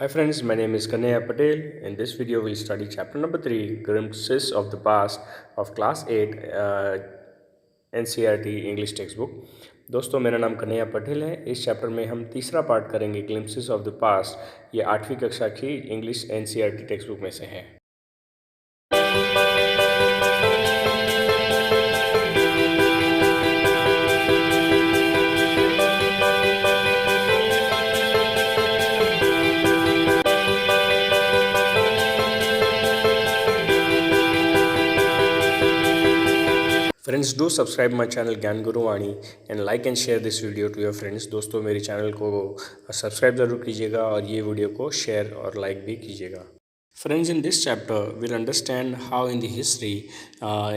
Hi friends, my name is Kanaya Patel. In this video, we'll study chapter number 3, Glimpses of the Past of Class 8 NCERT English Textbook. दोस्तों मेरा नाम कन्हैया पटेल है। इस chapter में हम तीसरा पार्ट करेंगे ग्लिम्सेस ऑफ द पास्ट। ये 8वीं कक्षा की इंग्लिश NCERT टेक्स्ट बुक में से है। Friends, do subscribe my channel Gyan Guru Vani and like and share this video to your friends. दोस्तों मेरे चैनल को सब्सक्राइब ज़रूर कीजिएगा और ये वीडियो को शेयर और लाइक भी कीजिएगा। Friends, in this chapter, we'll understand how in the history,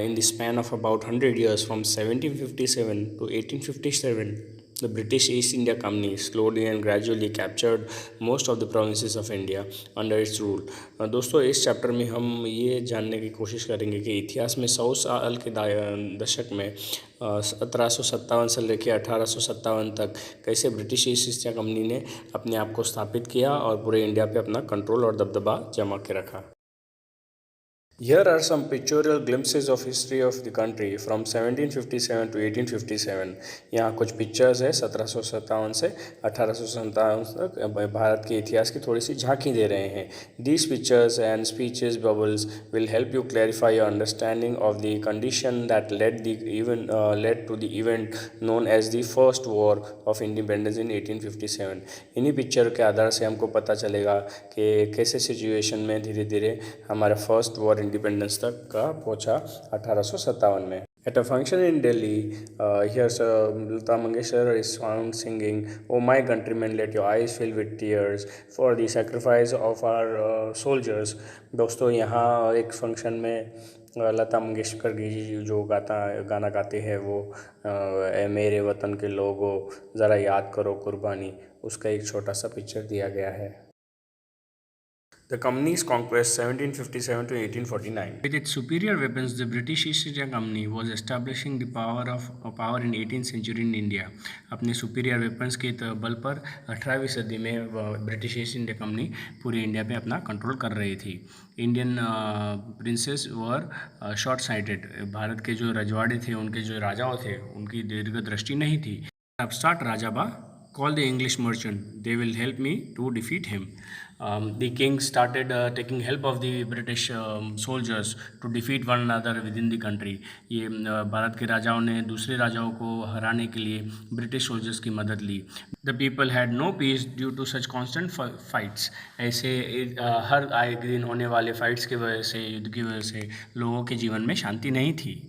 in the span of about 100 years from 1757 to 1857, the British East India Company slowly and gradually captured most of the provinces of India under its rule. दोस्तों इस chapter में हम ये जानने की कोशिश करेंगे कि इतिहास में 100 साल के दशक में 1757 से लेकर 1857 तक कैसे ब्रिटिश ईस्ट इंडिया कंपनी ने अपने आप को स्थापित किया और पूरे इंडिया पे अपना कंट्रोल और दबदबा जमा के रखा। Here are some pictorial glimpses of history of the country from 1757 to 1857. यहाँ कुछ पिक्चर्स है 1757 से 1857 तक भारत के इतिहास की थोड़ी सी झांकी दे रहे हैं। These pictures and speeches bubbles will help you clarify your understanding of the condition that led to the event known as the First War of Independence in 1857. इन्हीं पिक्चर के आधार से हमको पता चलेगा कि कैसे सिचुएशन में धीरे धीरे हमारा फर्स्ट वॉर इंडिपेंडेंस तक का पहुंचा 1857 में। At a function in Delhi, here's Lata Mangeshkar is found singing, "Oh my countrymen, let your eyes fill with tears for the sacrifice of our soldiers." दोस्तों यहाँ एक फंक्शन में लता मंगेशकर जी जो गाना गाते हैं वो ए मेरे वतन के लोगों ज़रा याद करो कुर्बानी, उसका एक छोटा सा पिक्चर दिया गया है। The company's conquest 1757 to 1849. With its superior weapons, the British East India Company was establishing the power in 18th century in India. अपने superior weapons के बल पर 18वीं सदी में ब्रिटिश ईस्ट इंडिया कंपनी पूरे इंडिया पे अपना कंट्रोल कर रही थी। इंडियन प्रिंसेस वर शॉर्ट साइटेड। भारत के जो रजवाड़े थे, उनके जो राजाओं थे, उनकी दीर्घदृष्टि नहीं थी। Upstart Rajaba, call the English merchant, they will help me to defeat him. The king started taking help of the British soldiers to defeat one another within the country. ये भारत के राजाओं ने दूसरे राजाओं को हराने के लिए ब्रिटिश सोल्जर्स की मदद ली। The people had no peace due to such constant fights. ऐसे हर आए दिन होने वाले फाइट्स की वजह से, युद्ध की वजह से लोगों के जीवन में शांति नहीं थी।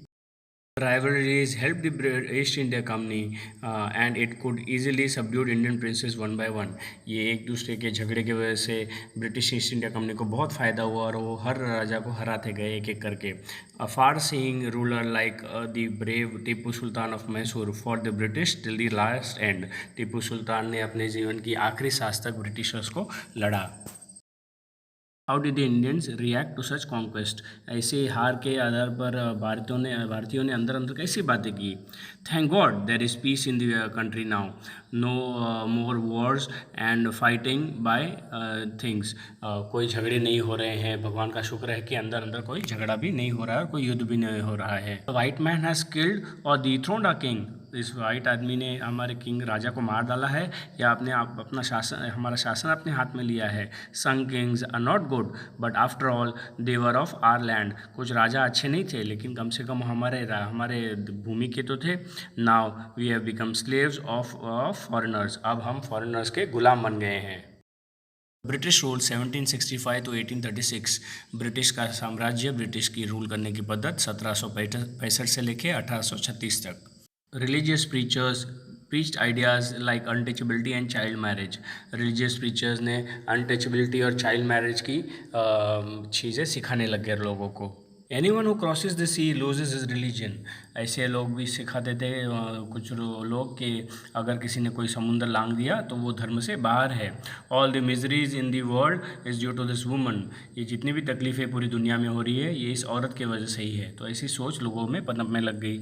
Rivalries helped the East India Company and it could easily subdue Indian princes one by one. ये एक दूसरे के झगड़े की वजह से ब्रिटिश ईस्ट इंडिया कंपनी को बहुत फ़ायदा हुआ और वो हर राजा को हराते गए एक एक करके। A far-seeing ruler like the brave Tipu Sultan of Mysore fought the British till the last end. Tipu Sultan ने अपने जीवन की आखिरी सांस तक ब्रिटिशर्स को लड़ा। How did the Indians react to such conquest? ऐसे हार के आधार पर भारतीयों ने अंदर अंदर कैसी बातें की? Thank God there is peace in the country now, no more wars and fighting by things. कोई झगड़े नहीं हो रहे हैं। भगवान का शुक्र है कि अंदर अंदर कोई झगड़ा भी नहीं हो रहा है और कोई युद्ध भी नहीं हो रहा है। वाइट मैन हैज़ किल्ड और डिथ्रोन्ड अ किंग। इस वाइट आदमी ने हमारे किंग राजा को मार डाला है या अपना शासन, हमारा शासन अपने हाथ में लिया है। Some kings are not good but after all they were of our land. कुछ राजा अच्छे नहीं थे लेकिन कम से कम हमारे भूमि के तो थे। Now we have become slaves of foreigners. अब हम फॉरेनर्स के गुलाम बन गए हैं। British rule 1765 to 1836। ब्रिटिश का साम्राज्य, ब्रिटिश की रूल करने की पद्धत 1765 से लेकर 1836 तक। Religious preachers preached ideas like untouchability and child marriage. Religious preachers ने untouchability और child marriage की चीज़ें सिखाने लग गए लोगों को। Anyone who crosses the sea loses his religion. ऐसे लोग भी सिखाते थे कुछ लोग कि अगर किसी ने कोई समुंदर लांघ दिया तो वो धर्म से बाहर है। All the miseries in the world is due to this woman. ये जितनी भी तकलीफ़ें पूरी दुनिया में हो रही है ये इस औरत की वजह से ही है। तो ऐसी सोच लोगों में पनपने लग गई।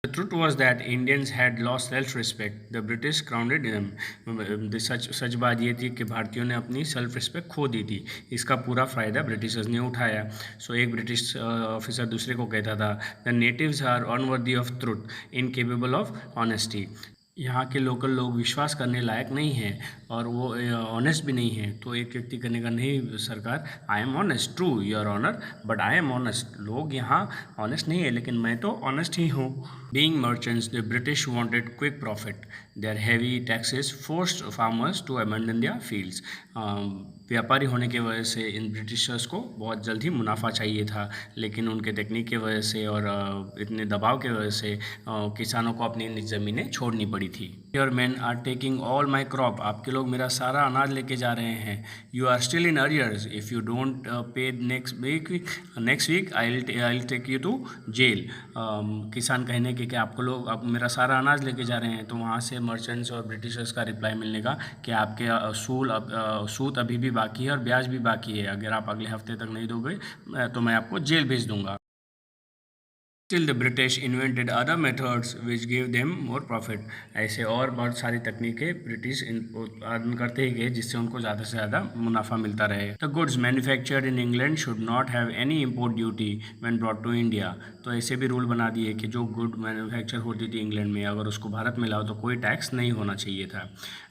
The truth was that Indians had lost self-respect. The British grounded them. सच बात ये थी कि भारतीयों ने अपनी सेल्फ रिस्पेक्ट खो दी थी। इसका पूरा फ़ायदा ब्रिटिशर्स ने उठाया। सो एक ब्रिटिश ऑफिसर दूसरे को कहता था, the natives are unworthy of truth, incapable of honesty. यहाँ के लोकल लोग विश्वास करने लायक नहीं हैं और वो ऑनेस्ट भी नहीं है। तो एक व्यक्ति करने का, नहीं सरकार, I am honest, true your honour, but I am honest. लोग यहाँ ऑनेस्ट नहीं है लेकिन मैं तो ऑनेस्ट ही हूँ। Being merchants, the British wanted quick profit. Their heavy taxes forced farmers to abandon their fields. व्यापारी होने की वजह से इन ब्रिटिशर्स को बहुत जल्द ही मुनाफा चाहिए था, लेकिन उनके टेक्निक की वजह से और इतने दबाव की वजह से किसानों को अपनी ज़मीनें छोड़नी पड़ी थी। Your man are taking all my crop, आपके लोग मेरा सारा अनाज लेके जा रहे हैं। You are still in arrears, if you don't pay next week I take you to jail. किसान कहने के कि आपको लोग, आप मेरा सारा अनाज लेके जा रहे हैं। तो वहाँ से मर्चेंट्स और ब्रिटिशर्स का रिप्लाई मिलने का कि आपके सूद अभी भी बाकी है और ब्याज भी बाकी है, अगर आप अगले हफ्ते तक नहीं दोगे तो मैं आपको जेल भेज दूंगा। Still the British invented other methods which gave them more profit. ऐसे और बहुत सारी तकनीकें ब्रिटिश उत्पादन करते ही गए जिससे उनको ज़्यादा से ज़्यादा मुनाफा मिलता रहे। The goods manufactured in England should not have any import duty when brought to India. तो ऐसे भी रूल बना दिए कि जो गुड मैन्युफैक्चर होती थी इंग्लैंड में, अगर उसको भारत में लाओ तो कोई टैक्स नहीं होना चाहिए था।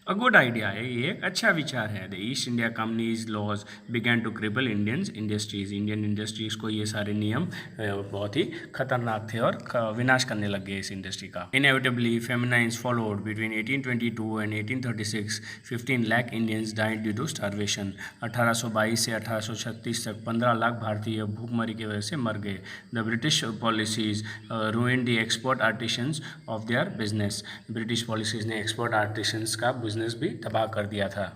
अ गुड आइडिया है, ये एक अच्छा विचार है। The east India company's laws began to cripple Indian industries को ये सारे नियम बहुत ही खतरनाक थे और विनाश करने लग गए इस इंडस्ट्री का। Inevitably famines followed between 1822 and 1836 15 lakh Indians died due to starvation. 1822 से 1836 तक 15 लाख भारतीय भूखमरी की वजह से मर गए। The British policies ruined the export artisans of their business. British policies ने एक्सपोर्ट आर्टिशंस का बिजनेस भी तबाह कर दिया था।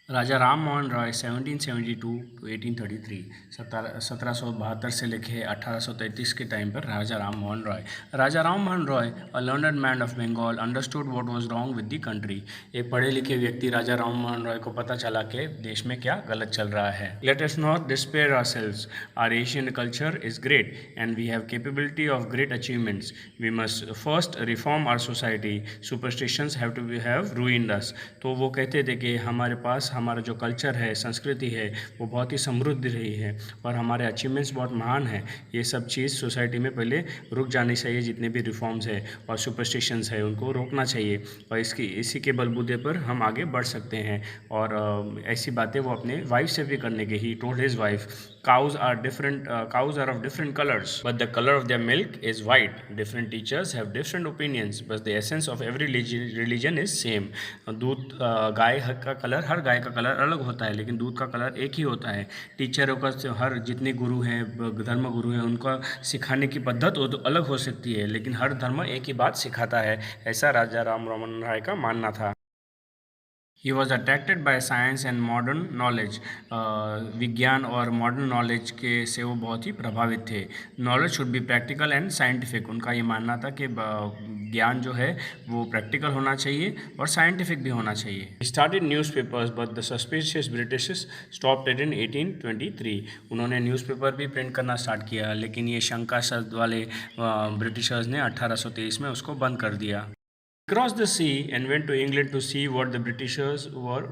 राजा राम मोहन रॉय 1772 टू 1833, 1772 से लेके 1833 के टाइम पर Raja Ram Mohan Roy a learned man of Bengal understood what was wrong with the country. एक पढ़े लिखे व्यक्ति राजा राम मोहन रॉय को पता चला कि देश में क्या गलत चल रहा है। Let us not despair ourselves, our Asian culture is great and we have capability of great achievements. We must first reform our society, superstitions have ruined us. तो वो कहते थे कि हमारे पास हमारा जो कल्चर है, संस्कृति है, वो बहुत ही समृद्ध रही है और हमारे अचीवमेंट्स बहुत महान है। ये सब चीज़ सोसाइटी में पहले रुक जानी चाहिए, जितने भी रिफॉर्म्स है और सुपरस्टिशंस है उनको रोकना चाहिए और इसी के बलबूते पर हम आगे बढ़ सकते हैं। और ऐसी बातें वो अपने वाइफ से भी करने के, he told his wife, cows are of different colors but the color of their milk is white. Different teachers have different opinions but the essence of every religion is same. दूध गाय का colour, हर गाय का colour अलग होता है लेकिन दूध का colour एक ही होता है। टीचरों का, हर जितने गुरु हैं, धर्म गुरु हैं, उनका सिखाने की पद्धत तो अलग हो सकती है लेकिन हर धर्म एक ही बात सिखाता है, ऐसा राजा राम मोहन राय का मानना था। He was attracted by science and modern knowledge. विज्ञान और मॉडर्न नॉलेज के से वो बहुत ही प्रभावित थे। Knowledge should be practical and scientific, उनका ये मानना था कि ज्ञान जो है वो प्रैक्टिकल होना चाहिए और साइंटिफिक भी होना चाहिए। Started newspapers but the suspicious Britishers stopped it in 1823। उन्होंने न्यूज़पेपर भी प्रिंट करना स्टार्ट किया लेकिन ये शंकास्पद वाले ब्रिटिशर्स ने 1823 में उसको बंद कर दिया। Crossed the sea and went to England to see what the Britishers were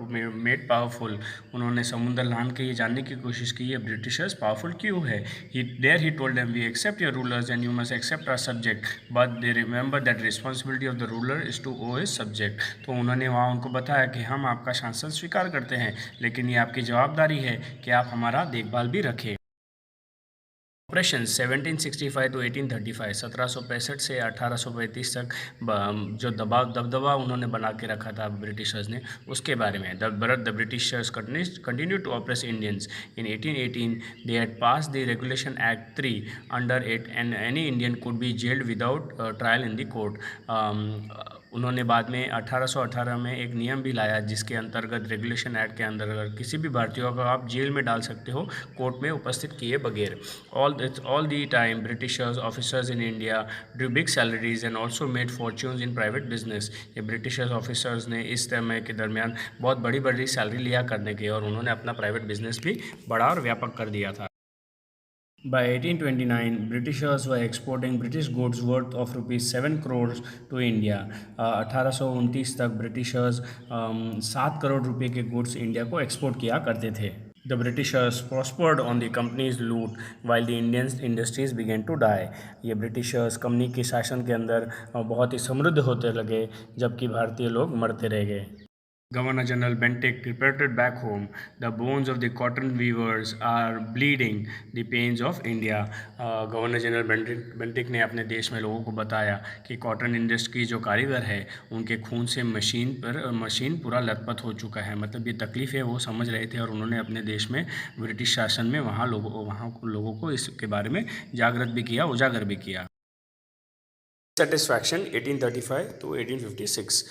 made powerful. उन्होंने समुद्र लांघ के ये जानने की कोशिश की, ये ब्रिटिशर्स पावरफुल क्यों है। He told them, we accept your rulers and you must accept our subject, but they remember that responsibility of the ruler is to owe his subject. तो उन्होंने वहाँ उनको बताया कि हम आपका शासन स्वीकार करते हैं लेकिन ये आपकी जवाबदारी है कि आप हमारा देखभाल भी रखें। ऑपरेशन 1765 टू 1835, 1765 से 1835 तक जो दबदबा उन्होंने बना के रखा था ब्रिटिशर्स ने, उसके बारे में। The Britishers continue to oppress Indians. In 1818 they had pass the regulation act 3, under it and any Indian could be jailed without trial in the court. उन्होंने बाद में 1818 में एक नियम भी लाया जिसके अंतर्गत, रेगुलेशन एक्ट के अंतर्गत, किसी भी भारतीय को आप जेल में डाल सकते हो कोर्ट में उपस्थित किए बगैर। All the time Britishers officers in India drew big salaries and also made fortunes in private business. ये ब्रिटिशर्स ऑफिसर्स ने इस समय के दरमियान बहुत बड़ी बड़ी सैलरी लिया करने के और उन्होंने अपना प्राइवेट बिजनेस भी बड़ा और व्यापक कर दिया था। By 1829, Britishers were exporting British goods worth of rupees 7 crores to India. 1829 तक ब्रिटिशर्स 7 करोड़ रुपए के गुड्स इंडिया को एक्सपोर्ट किया करते थे. The Britishers prospered on the company's loot while the Indian industries began to die. ये ब्रिटिशर्स कंपनी के शासन के अंदर बहुत ही समृद्ध होते लगे जबकि भारतीय लोग मरते रह गए. Governor General Bentinck reported back home, the bones of the cotton weavers are bleeding the pains of India. Governor general Bentinck ने अपने देश में लोगों को बताया कि कॉटन इंडस्ट्री जो कारीगर है उनके खून से मशीन पूरा लथपथ हो चुका है. मतलब ये तकलीफ़ है वो समझ रहे थे और उन्होंने अपने देश में ब्रिटिश शासन में वहाँ लोगों को इसके बारे में जागृत भी किया, उजागर भी किया. Satisfaction 1835 to 1856.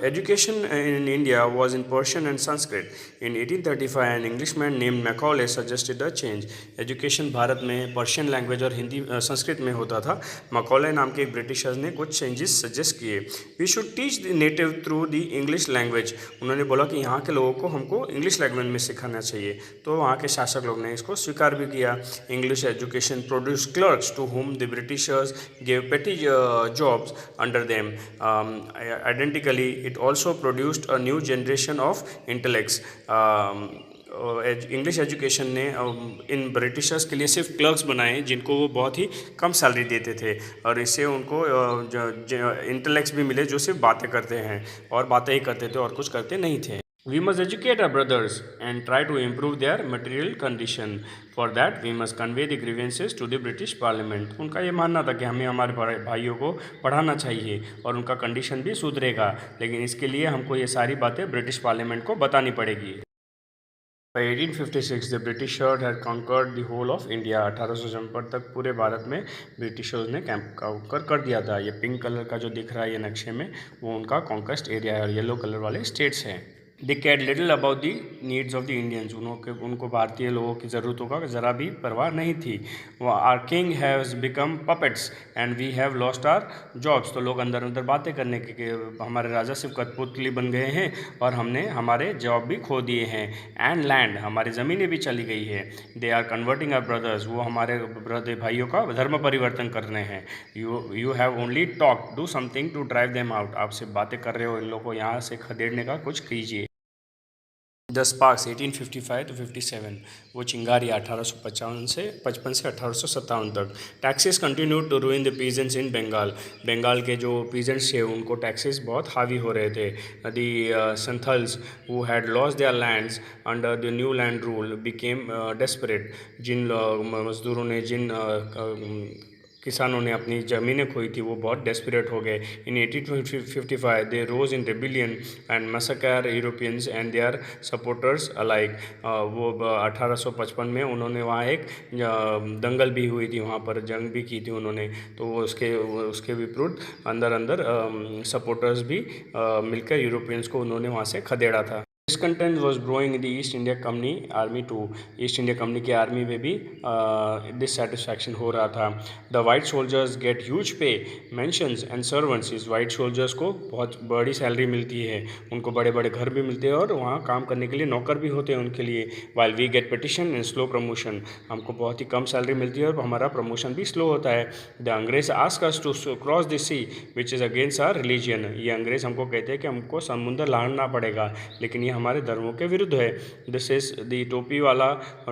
Education in India was in Persian and Sanskrit. In 1835, an Englishman named Macaulay suggested a change. Education Bharat में पर्शियन लैंग्वेज और हिंदी संस्कृत में होता था. मकॉले नाम के एक ब्रिटिशर्स ने कुछ चेंजेस सजेस्ट किए. We should teach the native through the English language. उन्होंने बोला कि यहाँ के लोगों को हमको इंग्लिश लैंग्वेज में सिखाना चाहिए. तो वहाँ के शासक लोग ने इसको स्वीकार भी किया. English education produce clerks to whom the Britishers gave petty jobs under them. Identically, it also produced a new generation of intellects. English education ने इन ब्रिटिशर्स के लिए सिर्फ क्लर्क्स बनाए जिनको वो बहुत ही कम सैलरी देते थे और इससे उनको इंटेलेक्ट्स भी मिले जो सिर्फ बातें करते हैं और बातें ही करते थे और कुछ करते नहीं थे. We must educate our brothers and try to improve their material condition. For that, we must convey the grievances to the British Parliament. उनका ये मानना था कि हमें हमारे भाइयों को पढ़ाना चाहिए और उनका कंडीशन भी सुधरेगा, लेकिन इसके लिए हमको ये सारी बातें ब्रिटिश पार्लियामेंट को बतानी पड़ेगी. By 1856, the Britishers had conquered the whole of India. 1854 तक पूरे भारत में ब्रिटिशर्स ने कांकर कर दिया था. ये पिंक कलर का जो दिख रहा है ये नक्शे में वो उनका कॉन्क्वेस्ट एरिया है और येलो कलर वाले स्टेट्स हैं. They cared little about the needs of the Indians. उनको भारतीय लोगों की ज़रूरतों का ज़रा भी परवाह नहीं थी. Our king has become puppets and we have lost our jobs. तो लोग अंदर अंदर बातें करने के हमारे राजा सिर्फ कठपुतली बन गए हैं और हमने हमारे जॉब भी खो दिए हैं. And land, हमारी ज़मीनें भी चली गई है. They are converting our brothers. वो हमारे भाइयों का धर्म परिवर्तन कर रहे हैं. You have only talked. Do something to drive them out. आप सिर्फ बातें कर रहे हो, इन लोगों को यहाँ से खदेड़ने का कुछ कीजिए. The sparks 1855 to 57. वो चिंगारी 1855 से 1857 तक. Taxes continued to ruin the peasants in Bengal. Bengal के जो पीजेंट्स थे उनको टैक्सेस बहुत हावी हो रहे थे. The Santhals who had lost their lands under the new land rule became desperate. जिन मजदूरों ने किसानों ने अपनी ज़मीनें खोई थी वो बहुत डेस्परेट हो गए. In 1855 they rose in rebellion and massacre Europeans and their supporters alike. वो 1855 में उन्होंने वहाँ एक दंगल भी हुई थी, वहाँ पर जंग भी की थी उन्होंने. तो वो उसके विपरीत अंदर सपोर्टर्स भी मिलकर यूरोपियंस को उन्होंने वहाँ से खदेड़ा था. Discontent was growing in the East India Company Army too. East India company की आर्मी में भी डिससेटिस्फैक्शन हो रहा था. The white soldiers get huge pay mansions and servants. इस वाइट सोल्जर्स को बहुत बड़ी सैलरी मिलती है, उनको बड़े बड़े घर भी मिलते हैं और वहाँ काम करने के लिए नौकर भी होते हैं उनके लिए. While we get petition and slow promotion. हमको बहुत ही कम सैलरी मिलती है और हमारा प्रमोशन भी स्लो होता है. The angrez ask us to cross the sea which is against our religion. ये अंग्रेज हमको कहते हैं कि हमको समुद्र लांघना पड़ेगा, लेकिन ये हमारे धर्मों के विरुद्ध है. This is the topi wala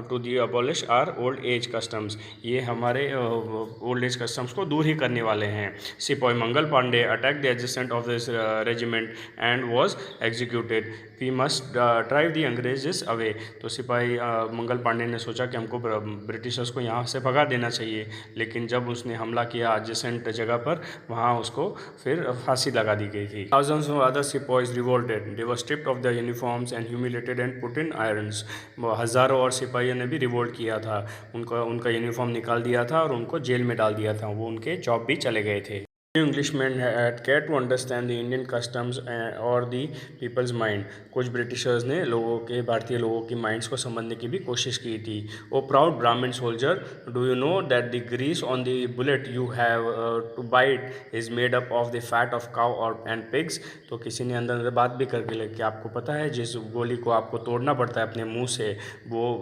to the abolish our old age customs. ये हमारे ओल्ड एज कस्टम्स को दूर ही करने वाले हैं. सिपाही Mangal Pandey attack the adjutant of this regiment and was executed. We must drive the अंग्रेजेस अवे. तो सिपाही मंगल पांडे ने सोचा कि हमको ब्रिटिशर्स को यहाँ से भगा देना चाहिए, लेकिन जब उसने हमला किया एडजेसेंट जगह पर वहाँ उसको फिर फांसी लगा दी गई थी. थाउजेंड्स ऑफ अदर सिपाहीज revolted. They were stripped of the uniforms and humiliated and put in irons. हज़ारों और सिपाहियों ने भी रिवोल्ट किया था. उनका यूनिफॉर्म निकाल दिया था और उनको जेल में डाल दिया था. वो उनके जॉब भी चले गए थे. Englishmen had cared to understand the Indian customs or the people's mind. कुछ ब्रिटिशर्स ने लोगों के भारतीय लोगों की माइंड्स को समझने की भी कोशिश की थी. Oh proud Brahmin soldier, do you know that the grease on the bullet you have to bite is made up of the fat of cow और एंड पिग्स. तो किसी ने अंदर अंदर बात भी करके लगे कि आपको पता है जिस गोली को आपको तोड़ना पड़ता है अपने मुंह से वो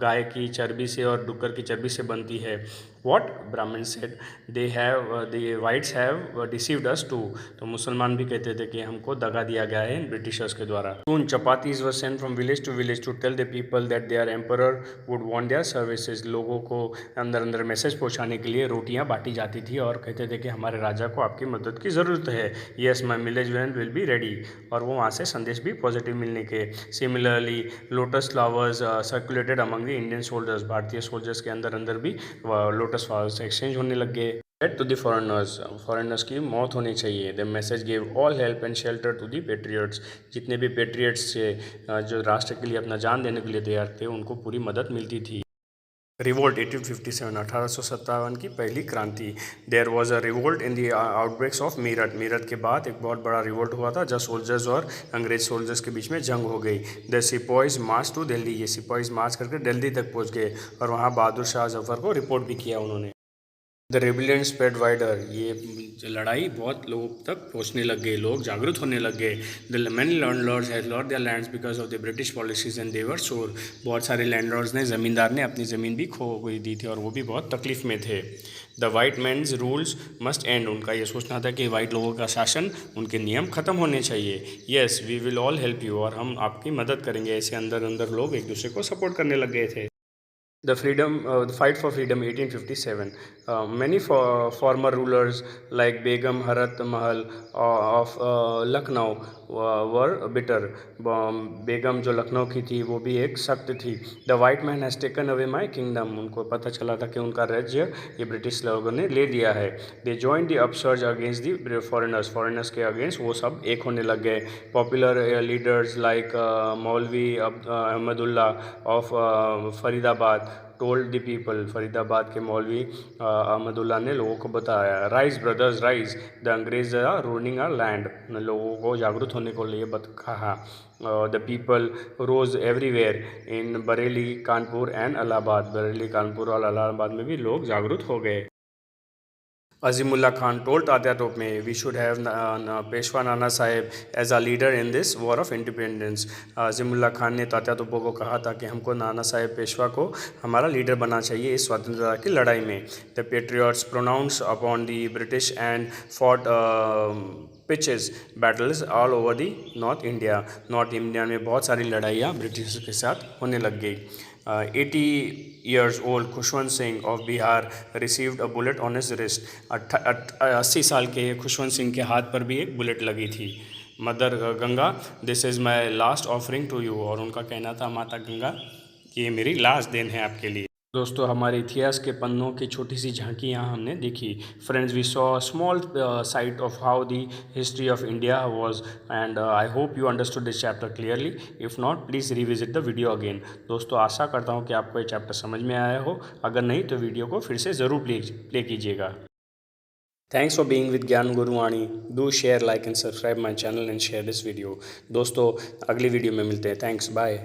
गाय की चर्बी से और डुक्कर की चर्बी से बनती है. What? Brahmin said. The whites have deceived us too. तो मुसलमान भी कहते थे कि हमको दगा दिया गया है इन ब्रिटिशर्स के द्वारा. Soon chapatis were sent from village to village to tell the people that their emperor would want their services. लोगों को अंदर अंदर मैसेज पहुंचाने के लिए रोटियां बांटी जाती थी और कहते थे कि हमारे राजा को आपकी मदद की ज़रूरत है. Yes, my village will be ready. और वो वहाँ से संदेश भी पॉजिटिव मिलने के. Similarly, lotus flowers circulated among the Indian soldiers. भारतीय सोल्जर्स के अंदर अंदर भी लोटस फ्लावर्स एक्सचेंज होने लग गए. टू द फॉरेनर्स की मौत होनी चाहिए. The message gave all help and shelter to the patriots. जितने भी पेट्रियट्स थे जो राष्ट्र के लिए अपना जान देने के लिए तैयार थे उनको पूरी मदद मिलती थी. रिवोल्ट 1857 1857 की पहली क्रांति. There was a revolt in the outbreaks of Meerut. Meerut के बाद एक बहुत बड़ा रिवोल्ट हुआ था जब सोल्जर्स और अंग्रेज सोल्जर्स के बीच में जंग हो गई. द सिपाहीज मार्च टू दिल्ली. ये सिपाहीज मार्च करके दिल्ली तक पहुंच गए और वहां बहादुर शाह जफर को रिपोर्ट भी किया उन्होंने. The rebellion spread wider. ये लड़ाई बहुत लोगों तक पहुंचने लग गई. लोग जागरूक होने लग गए. The many landlords had lost their lands because of the British policies and they were sore. बहुत सारे लैंडलॉर्ड्स ने ज़मींदार ने अपनी ज़मीन भी खो गई दी थी और वो भी बहुत तकलीफ में थे. The white man's rules must end. उनका ये सोचना था कि वाइट लोगों का शासन उनके नियम ख़त्म होने चाहिए. Yes we will all help you. और हम आपकी मदद करेंगे. ऐसे अंदर अंदर लोग एक दूसरे को सपोर्ट करने लग गए थे. The fight for freedom, 1857. Many former rulers like Begum Harat Mahal of Lucknow were bitter. बेगम जो लखनऊ की थी वो भी एक सख्त थी. The white man has taken away my kingdom. उनको पता चला था कि उनका राज्य ये ब्रिटिश लोगों ने ले लिया है. They join the upsurge against the foreigners के अगेंस्ट वो सब एक होने लग गए. Popular leaders like Maulvi Ahmadullah of Faridabad told the people. Faridabad के मौलवी अहमदुल्ला ने लोगों को बताया. Rise brothers rise, the angrez are ruling our land. लोगों को जागरूक होने को लिए कहा. The people rose everywhere in Bareilly Kanpur and Allahabad. Bareilly Kanpur और इलाहाबाद में भी लोग जागरूक हो गए. Azimullah Khan told Tatya Tope, we should have Peshwa Nana Sahib as a leader in this war of independence. Azimullah Khan ने तात्या तोपे को कहा था कि हमको नाना साहेब पेशवा को हमारा लीडर बनना चाहिए इस स्वतंत्रता की लड़ाई में. The patriots pronounce upon the British and fought pitched battles all over the north India. North India में बहुत सारी लड़ाइयाँ ब्रिटिश के साथ होने लग गई. 80 years old Khushwant Singh of Bihar received a bullet on his wrist. 80 साल के खुशवंत सिंह के हाथ पर भी एक बुलेट लगी थी. Mother Ganga, this is my last offering to you. और उनका कहना था माता गंगा कि ये मेरी लास्ट देन है आपके लिए. दोस्तों हमारे इतिहास के पन्नों की छोटी सी झांकी यहाँ हमने देखी. Friends we saw small sight of how the history of India was and I hope you understood this chapter clearly. If not please revisit the video again. दोस्तों आशा करता हूँ कि आपको ये चैप्टर समझ में आया हो. अगर नहीं तो वीडियो को फिर से ज़रूर प्ले कीजिएगा. Thanks for being with Gyan Guruvani. Do share like and subscribe my channel and share this video. दोस्तों अगली वीडियो में मिलते हैं. थैंक्स. बाय.